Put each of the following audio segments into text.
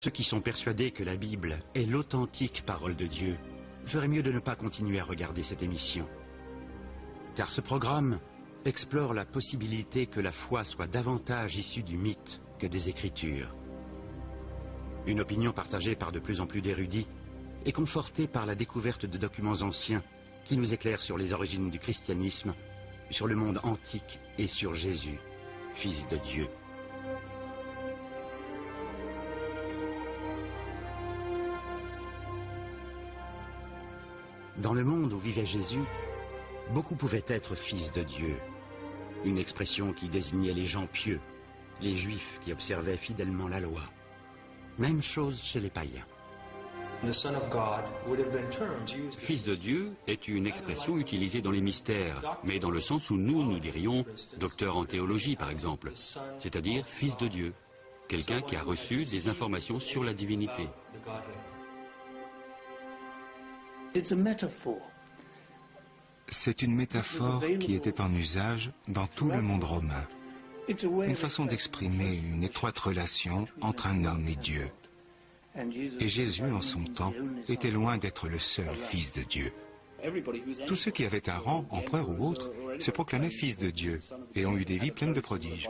Ceux qui sont persuadés que la Bible est l'authentique parole de Dieu feraient mieux de ne pas continuer à regarder cette émission. Car ce programme explore la possibilité que la foi soit davantage issue du mythe que des Écritures. Une opinion partagée par de plus en plus d'érudits et confortée par la découverte de documents anciens qui nous éclairent sur les origines du christianisme, sur le monde antique et sur Jésus, Fils de Dieu. Dans le monde où vivait Jésus, beaucoup pouvaient être fils de Dieu, une expression qui désignait les gens pieux, les Juifs qui observaient fidèlement la loi. Même chose chez les païens. Fils de Dieu est une expression utilisée dans les mystères, mais dans le sens où nous dirions docteur en théologie par exemple, c'est-à-dire fils de Dieu, quelqu'un qui a reçu des informations sur la divinité. C'est une métaphore qui était en usage dans tout le monde romain. Une façon d'exprimer une étroite relation entre un homme et Dieu. Et Jésus, en son temps, était loin d'être le seul fils de Dieu. Tous ceux qui avaient un rang, empereur ou autre, se proclamaient fils de Dieu et ont eu des vies pleines de prodiges.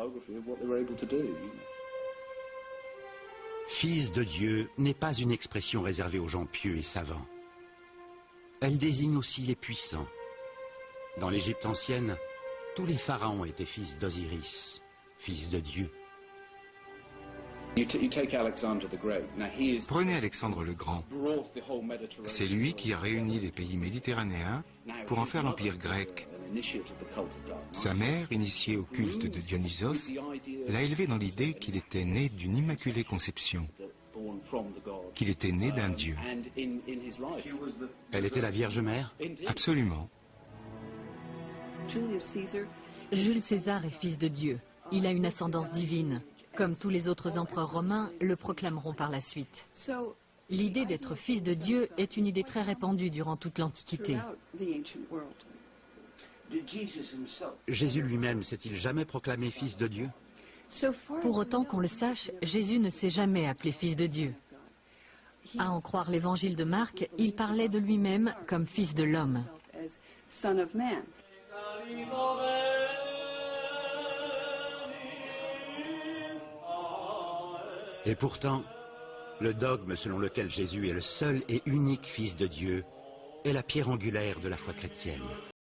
Fils de Dieu n'est pas une expression réservée aux gens pieux et savants. Elle désigne aussi les puissants. Dans l'Égypte ancienne, tous les pharaons étaient fils d'Osiris, fils de Dieu. Prenez Alexandre le Grand. C'est lui qui a réuni les pays méditerranéens pour en faire l'empire grec. Sa mère, initiée au culte de Dionysos, l'a élevé dans l'idée qu'il était né d'une immaculée conception, qu'il était né d'un dieu. Elle était la Vierge Mère? Absolument. Jules César est fils de Dieu. Il a une ascendance divine. Comme tous les autres empereurs romains le proclameront par la suite. L'idée d'être fils de Dieu est une idée très répandue durant toute l'Antiquité. Jésus lui-même s'est-il jamais proclamé fils de Dieu? Pour autant qu'on le sache, Jésus ne s'est jamais appelé fils de Dieu. À en croire l'évangile de Marc, il parlait de lui-même comme fils de l'homme. Et pourtant, le dogme selon lequel Jésus est le seul et unique Fils de Dieu est la pierre angulaire de la foi chrétienne.